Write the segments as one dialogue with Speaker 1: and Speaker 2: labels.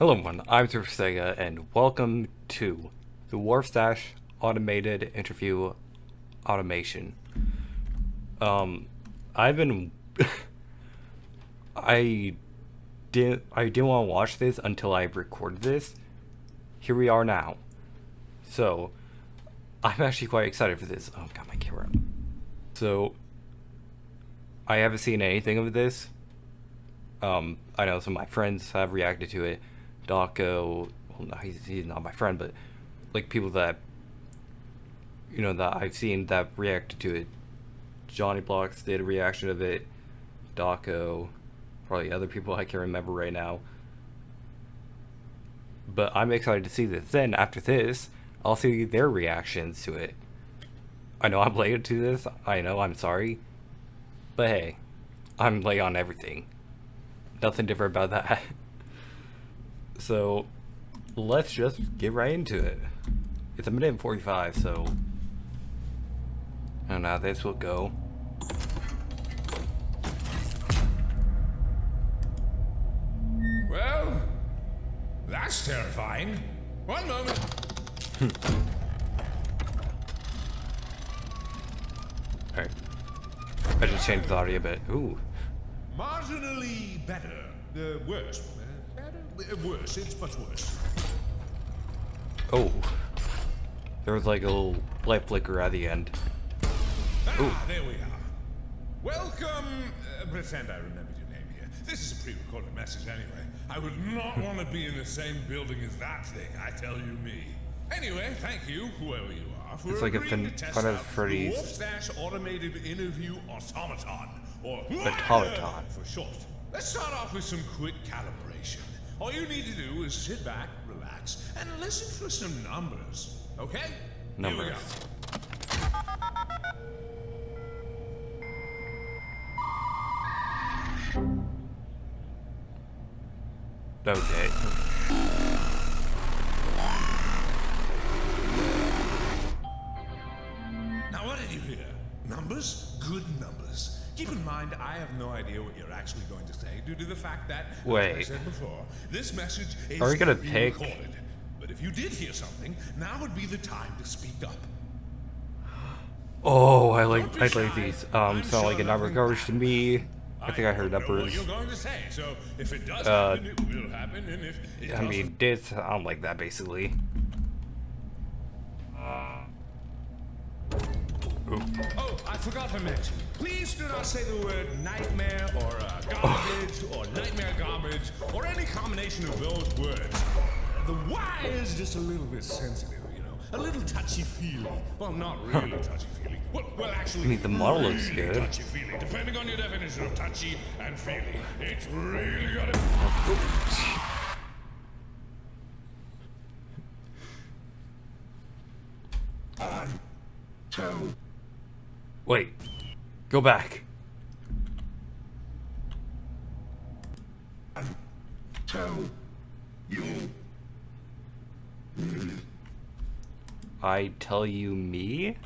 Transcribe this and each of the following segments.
Speaker 1: Hello everyone, I'm Sega, and welcome to the Warfstache Automated Interview Automation. I've been I didn't want to watch this until I recorded this. Here we are now. So I'm actually quite excited for this. Oh, got my camera up. So I haven't seen anything of this. I know some of my friends have reacted to it. Daco, well, no, he's not my friend, but like people that that I've seen that reacted to it. Johnny Blocks did a reaction of it. Daco, probably other people I can't remember right now. But I'm excited to see this. Then after this, I'll see their reactions to it. I know I'm late to this. I know, I'm sorry. But hey, I'm late on everything. Nothing different about that. So let's just get right into it. It's a minute and 45, so I don't know how this will go.
Speaker 2: Well, that's terrifying. One moment.
Speaker 1: Alright. I just changed the audio a bit. Ooh.
Speaker 2: Marginally better. Worse. Better? Worse. It's much worse.
Speaker 1: Oh. There was like a little light flicker at the end.
Speaker 2: Ah, there we are. Welcome. Pretend I remembered your name here. This is a pre-recorded message anyway. I would not want to be in the same building as that thing, I tell you me. Anyway, thank you, whoever you are, for
Speaker 1: It's like a
Speaker 2: agreeing to test
Speaker 1: Final
Speaker 2: out
Speaker 1: Freddy's
Speaker 2: the Warfstache Automated Interview Automaton, or
Speaker 1: Automaton
Speaker 2: for short. Let's start off with some quick calibration. All you need to do is sit back, relax, and listen for some numbers. Okay?
Speaker 1: Numbers.
Speaker 2: Here we go.
Speaker 1: Okay.
Speaker 2: Now what did you hear? Numbers? Good numbers. Keep in mind, I have no idea what you're actually going to say due to the fact that,
Speaker 1: Wait.
Speaker 2: as I said before, this message is
Speaker 1: Are we gonna
Speaker 2: being
Speaker 1: pick?
Speaker 2: recorded. But if you did hear something, now would be the time to speak up.
Speaker 1: Oh, I like
Speaker 2: Don't be shy.
Speaker 1: these.
Speaker 2: I'm
Speaker 1: Sound like
Speaker 2: sure
Speaker 1: a number
Speaker 2: nothing
Speaker 1: coverage to
Speaker 2: bad.
Speaker 1: me. I think I heard
Speaker 2: don't know what
Speaker 1: numbers.
Speaker 2: you're going to say, so if it does happen, it will happen, and if it
Speaker 1: I mean,
Speaker 2: doesn't,
Speaker 1: did sound like that basically.
Speaker 2: Oh, I forgot to mention. Please do not say the word nightmare or garbage or nightmare garbage or any combination of those words. The Y is just a little bit sensitive, you know, a little touchy-feely. Well, not really touchy-feely. Well, actually,
Speaker 1: I mean, the model looks
Speaker 2: really
Speaker 1: good.
Speaker 2: touchy-feely, depending on your definition of touchy and feely. It's really got it.
Speaker 1: Wait. Go back.
Speaker 3: Tell you
Speaker 1: I tell you me?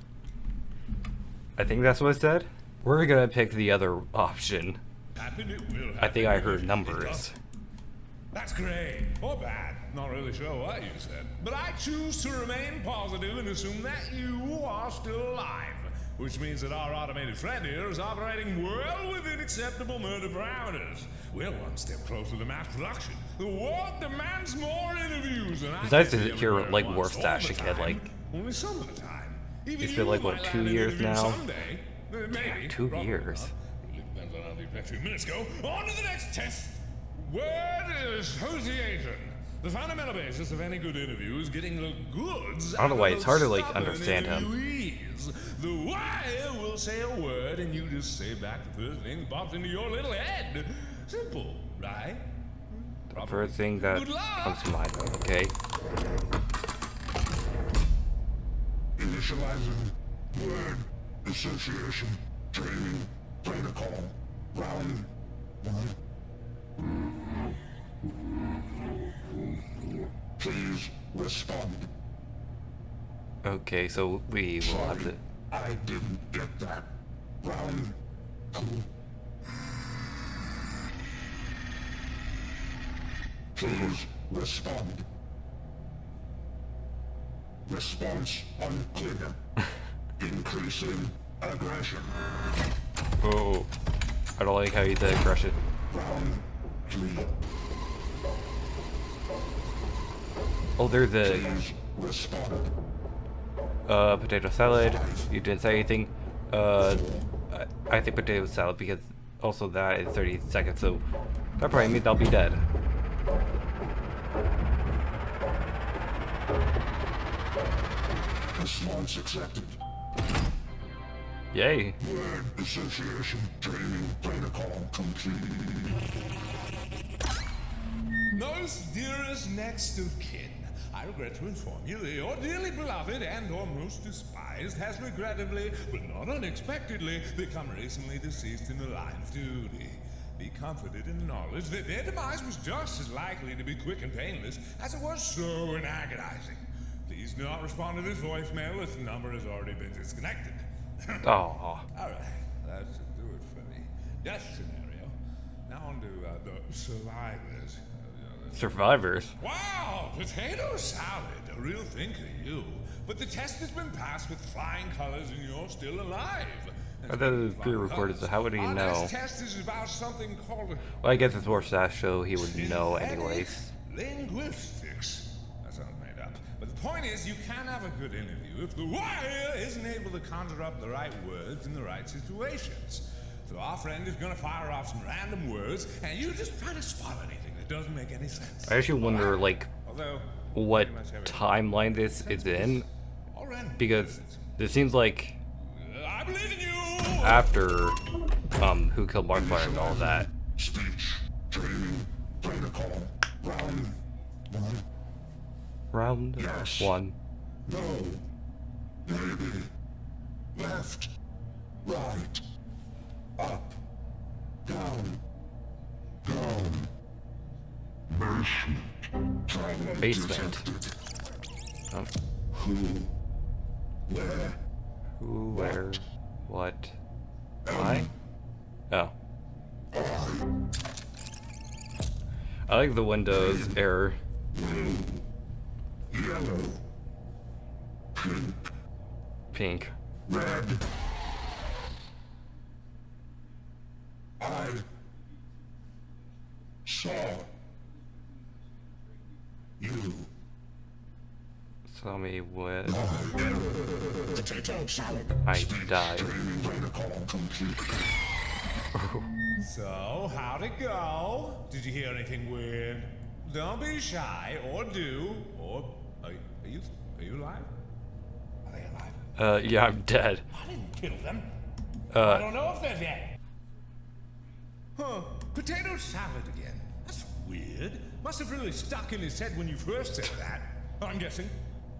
Speaker 1: I think that's what it said. We're gonna pick the other option.
Speaker 2: Happen, it will happen.
Speaker 1: I think I
Speaker 2: If
Speaker 1: heard
Speaker 2: it
Speaker 1: numbers.
Speaker 2: doesn't, that's great, or bad. Not really sure what you said. But I choose to remain positive and assume that you are still alive. Which means that our automated friend here is operating well within acceptable murder parameters. We're one step closer to mass production. The world demands more interviews, and
Speaker 1: It's nice to hear, like, Warfstache
Speaker 2: all the
Speaker 1: again,
Speaker 2: time,
Speaker 1: like,
Speaker 2: only some of the time. Even
Speaker 1: it's been, like,
Speaker 2: you
Speaker 1: what,
Speaker 2: might
Speaker 1: 2
Speaker 2: land an
Speaker 1: years
Speaker 2: interview
Speaker 1: now?
Speaker 2: someday. Maybe.
Speaker 1: 2
Speaker 2: Probably
Speaker 1: years.
Speaker 2: not. Really depends on how these next few minutes go. On to the next test. Word is association. The fundamental basis of any good interview is getting the goods.
Speaker 1: I don't know why
Speaker 2: out of
Speaker 1: it's hard to, like,
Speaker 2: stubborn
Speaker 1: understand him.
Speaker 2: interviewees. The wire will say a word, and you just say back the first thing that pops into your little head. Simple, right?
Speaker 1: The first thing that
Speaker 2: Good luck.
Speaker 1: comes to mind. Okay.
Speaker 3: initializing word association training protocol round 1. Please respond.
Speaker 1: Okay, so we will have to.
Speaker 3: I didn't get that. Round 2. Please respond. Response unclear. Increasing aggression.
Speaker 1: Oh, I don't like how you said aggression.
Speaker 3: Round 3.
Speaker 1: Oh, there's a
Speaker 3: Please respond.
Speaker 1: potato salad. You didn't say anything. I think potato salad because also that is 30 seconds, so that probably means I'll be dead.
Speaker 3: Response accepted.
Speaker 1: Yay.
Speaker 3: Word association training protocol complete.
Speaker 2: Most dearest next of kin, I regret to inform you that your dearly beloved and or most despised has regrettably, but not unexpectedly, become recently deceased in the line of duty. Be comforted in the knowledge that their demise was just as likely to be quick and painless as it was slow and agonizing. Please do not respond to this voicemail as the number has already been disconnected.
Speaker 1: Oh,
Speaker 2: Alright, that should do it for the death scenario. Now on to the survivors.
Speaker 1: survivors.
Speaker 2: Wow, potato salad, a real thing for you. But the test has been passed with flying colors and you're still alive.
Speaker 1: I thought it was pre-recorded, so how would he
Speaker 2: Our
Speaker 1: know?
Speaker 2: next test is about something called
Speaker 1: Well, I guess it's Warfstache, so he would know anyways.
Speaker 2: linguistics. That sounds made up. But the point is, you can't have a good interview if the warrior isn't able to conjure up the right words in the right situations. So our friend is gonna fire off some random words, and you just try to spot anything that doesn't make any sense.
Speaker 1: I actually wonder, like,
Speaker 2: Although,
Speaker 1: what
Speaker 2: pretty much everything.
Speaker 1: timeline this is in,
Speaker 2: All random
Speaker 1: because
Speaker 2: words.
Speaker 1: this seems like
Speaker 2: I believe in you!
Speaker 1: after Who Killed Markiplier and all that.
Speaker 3: Speech training protocol. Round 1.
Speaker 1: Round
Speaker 3: Yes.
Speaker 1: 1.
Speaker 3: No. Maybe. Left. Right. Up. Down. Down. Basement. Problem
Speaker 1: Basement.
Speaker 3: detected.
Speaker 1: Oh,
Speaker 3: Who? Where?
Speaker 1: who, where, what, why? Oh. I like the Windows error.
Speaker 3: Blue. Yellow. Pink.
Speaker 1: Pink.
Speaker 3: Red. I saw you.
Speaker 1: Tell me what
Speaker 3: Potato salad.
Speaker 1: I died.
Speaker 3: Training protocol complete.
Speaker 2: So, how'd it go? Did you hear anything weird? Don't be shy, or do, or are you alive? Are they alive?
Speaker 1: Yeah, I'm dead.
Speaker 2: I didn't kill them. I don't know if they're dead. Huh? Potato salad again. That's weird. Must have really stuck in his head when you first said that. I'm guessing.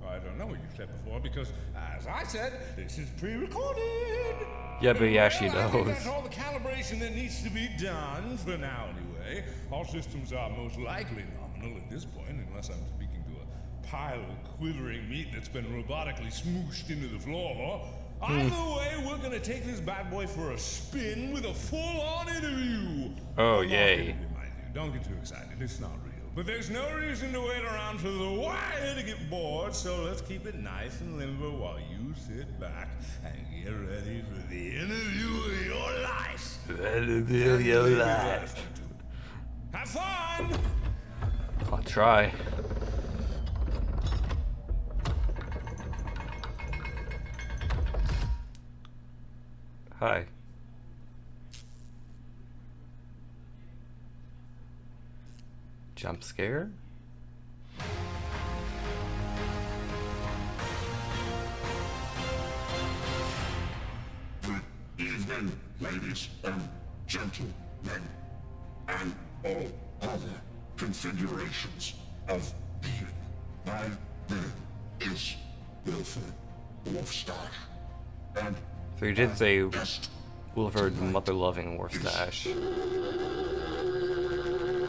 Speaker 2: I don't know what you said before because, as I said, this is pre-recorded.
Speaker 1: Yeah, but he actually
Speaker 2: Well, I think
Speaker 1: knows.
Speaker 2: that's all the calibration that needs to be done for now, anyway. All systems are most likely nominal at this point, unless I'm speaking to a pile of quivering meat that's been robotically smooshed into the floor. Either way, we're gonna take this bad boy for a spin with a full-on interview.
Speaker 1: Oh,
Speaker 2: Well, not
Speaker 1: yay.
Speaker 2: interview, mind you. Don't get too excited. It's not real. But there's no reason to wait around for the wire to get bored, so let's keep it nice and limber while you sit back and get ready for the interview of your life. Have fun!
Speaker 1: I'll try. Hi. Jump scare?
Speaker 3: Good evening, ladies and gentlemen, and all other configurations of being. My name is Wilford Warfstache, and
Speaker 1: So you did say
Speaker 3: guest
Speaker 1: Wilford mother-loving Warfstache.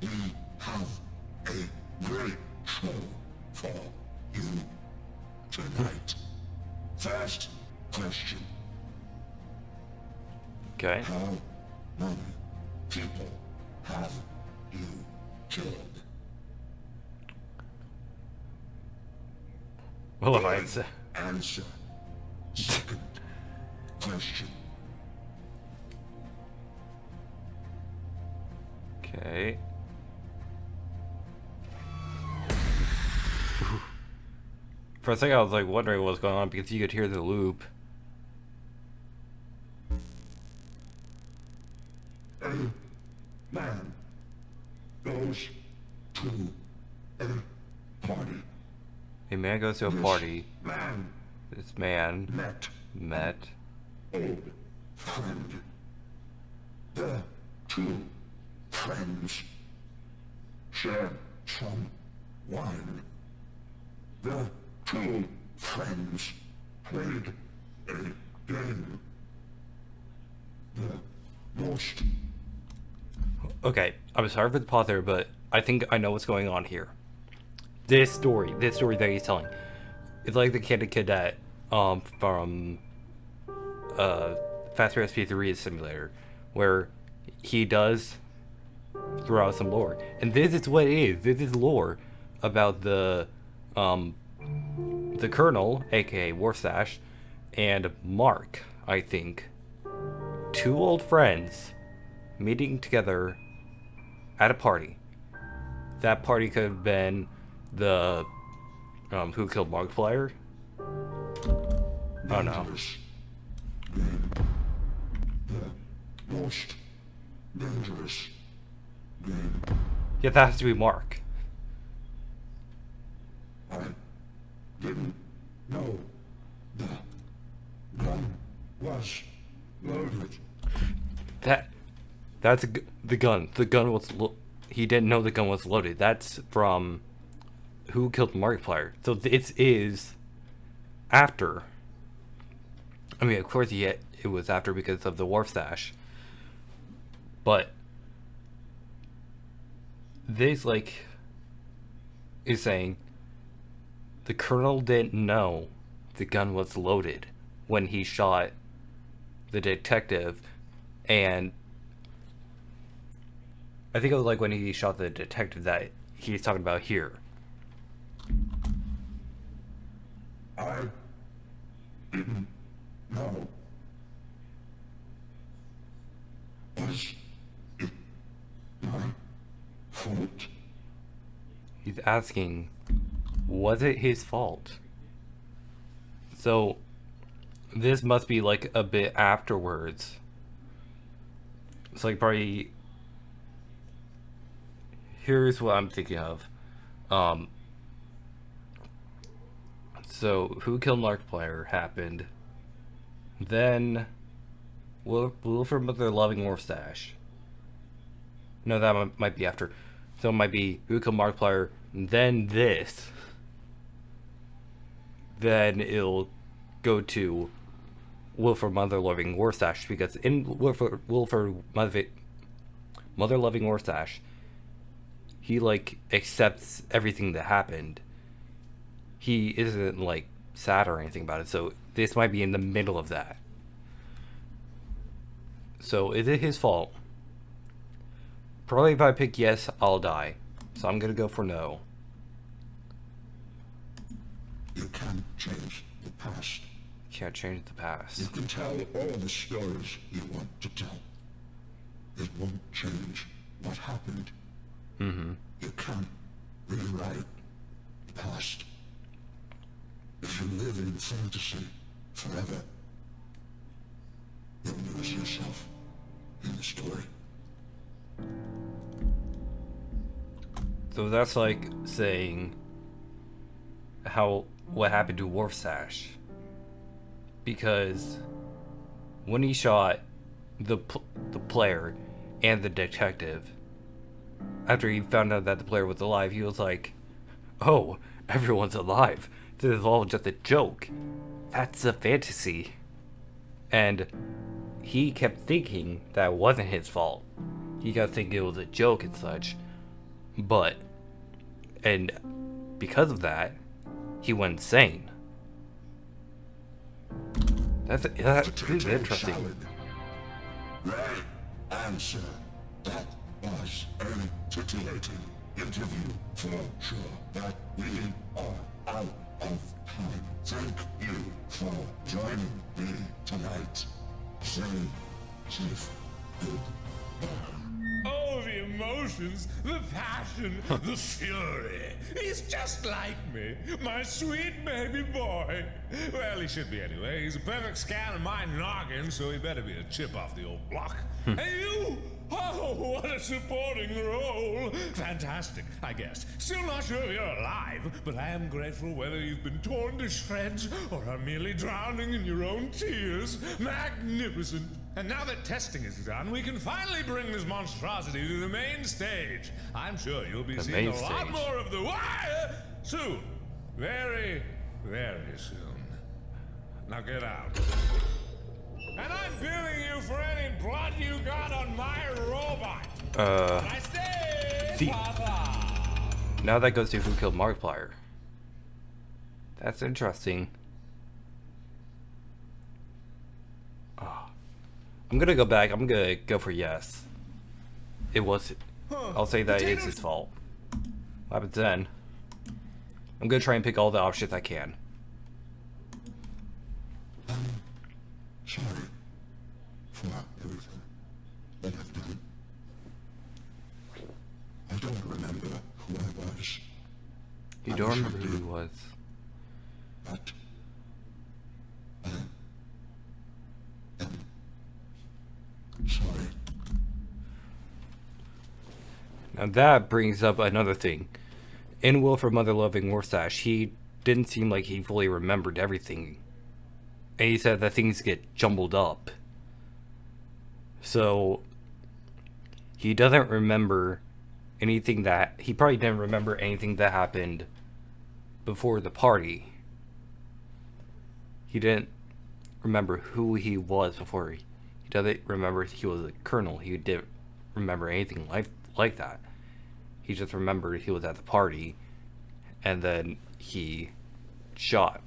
Speaker 3: we have a great show for you tonight. First question.
Speaker 1: Okay.
Speaker 3: How many people have you killed?
Speaker 1: Well, if I said.
Speaker 3: Answer. Second question.
Speaker 1: Okay. For a second, I was like wondering what was going on because you could hear the loop.
Speaker 3: A man goes to a party.
Speaker 1: A man goes to a
Speaker 3: This
Speaker 1: party.
Speaker 3: man
Speaker 1: This man
Speaker 3: met
Speaker 1: met
Speaker 3: old friend. The two friends shared some wine. The two friends played a game. The most
Speaker 1: Okay, I'm sorry for the pause there, but I think I know what's going on here. This story that he's telling, it's like the Candid Cadet from Fast Pass P3 Simulator, where he does throw out some lore, and this is what it is. This is lore about the Colonel, aka Warfstache, and Mark, I think, two old friends meeting together at a party. That party could have been the Who Killed Markiplier? Oh no.
Speaker 3: dangerous game. The most dangerous game.
Speaker 1: Yeah, that has to be Mark.
Speaker 3: I didn't know the gun was loaded.
Speaker 1: That's the gun. The gun was he didn't know the gun was loaded. That's from Who Killed Markiplier. So this is after. I mean, of course, it was after because of the Warfstache. But this is saying the Colonel didn't know the gun was loaded when he shot the detective, and I think it was like when he shot the detective that he's talking about here.
Speaker 3: I didn't know. Was it my fault?
Speaker 1: He's asking, was it his fault? So this must be like a bit afterwards. It's like probably. Here's what I'm thinking of. So Who Killed Markiplier happened. Then Wilford Mother Loving Warfstache. No, that might be after. So it might be Who Killed Markiplier, then this. Then it'll go to Wilford Mother Loving Warfstache, because in Wilford Mother Loving Warfstache, he accepts everything that happened. He isn't sad or anything about it, so this might be in the middle of that. So is it his fault? Probably if I pick yes, I'll die. So I'm gonna go for no.
Speaker 3: You can't change the past.
Speaker 1: Can't change the past.
Speaker 3: You can tell all the stories you want to tell. It won't change what happened.
Speaker 1: Mm-hmm.
Speaker 3: You can't rewrite the past. If you live in fantasy forever, you'll lose yourself in the story.
Speaker 1: So that's like saying what happened to Warfstache, because when he shot the player and the detective, after he found out that the player was alive, he was like, "Oh, everyone's alive. This is all just a joke. That's a fantasy." And he kept thinking that wasn't his fault. He kept thinking it was a joke and such. And because of that, he went insane. That's interesting.
Speaker 3: Salad. Right answer. That was a titillating interview for sure, but we are out of time. safe and
Speaker 2: Oh, the emotions, the passion, the fury. He's just like me, my sweet baby boy. Well, he should be anyway. He's a perfect scan of my noggin, so he better be a chip off the old block. Hey, you! Oh, what a supporting role! Fantastic, I guess. Still not sure if you're alive, but I am grateful whether you've been torn to shreds or are merely drowning in your own tears. Magnificent! And now that testing is done, we can finally bring this monstrosity to the main stage. I'm sure you'll be seeing a lot more of the Wire soon. Very, very soon. Now get out. And I'm billing you for any blood you got on my robot. Nice day,
Speaker 1: see,
Speaker 2: Papa.
Speaker 1: now that goes to who killed Markiplier. That's interesting. I'm gonna go back. I'm gonna go for yes. It was. I'll say that it's his fault. What happens then? I'm gonna try and pick all the options I can.
Speaker 3: sorry for everything that I've done. I don't remember who I was.
Speaker 1: You don't remember who he was.
Speaker 3: But sorry.
Speaker 1: Now that brings up another thing. In Will for Mother Loving Warfstache, he didn't seem like he fully remembered everything. And he said that things get jumbled up. So he doesn't remember anything that he probably didn't remember anything that happened before the party. He didn't remember who he was before. He doesn't remember he was a colonel. He didn't remember anything like that. He just remembered he was at the party, and then he shot.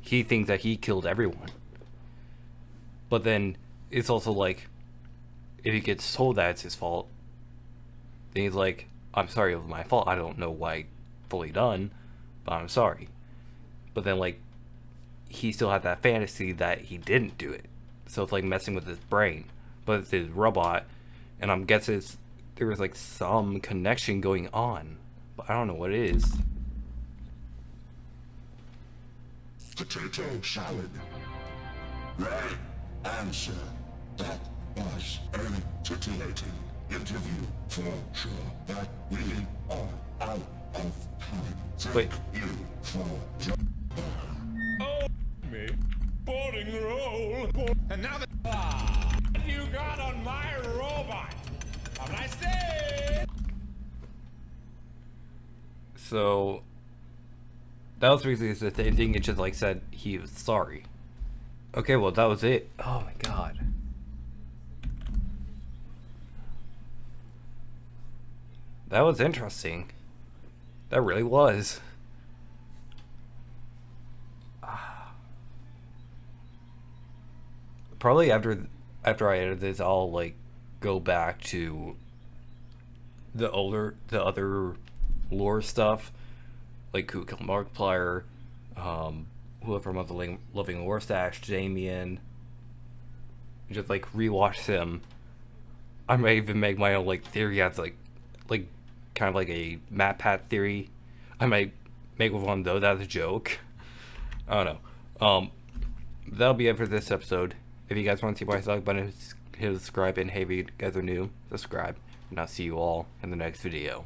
Speaker 1: He thinks that he killed everyone. But then it's also like, if he gets told that it's his fault, then he's like, I'm sorry, it was my fault. I don't know why I fully done, but I'm sorry. But then like, he still had that fantasy that he didn't do it. So it's like messing with his brain. But it's his robot, and I'm guessing there was like some connection going on, but I don't know what it is.
Speaker 3: Potato salad. Right answer. That was a titillating interview for sure, but we are out of time. Thank
Speaker 1: Wait.
Speaker 3: you for
Speaker 2: Oh, me. Boarding the roll. And now that you got on my robot. Have a nice day.
Speaker 1: So that was basically the same thing. It just like said he was sorry. Okay, well that was it. Oh my god. That was interesting. That really was. Probably after I edit this, I'll like go back to the other lore stuff, like who killed Markiplier, whoever Mother Loving Warfstache, Damien, just like rewatch them. I may even make my own like theory as like kind of like a MatPat theory. I might make one of those as a joke. I don't know. That'll be it for this episode. If you guys want to see my vlog button, hit subscribe, and hey, if you guys are new, subscribe. And I'll see you all in the next video.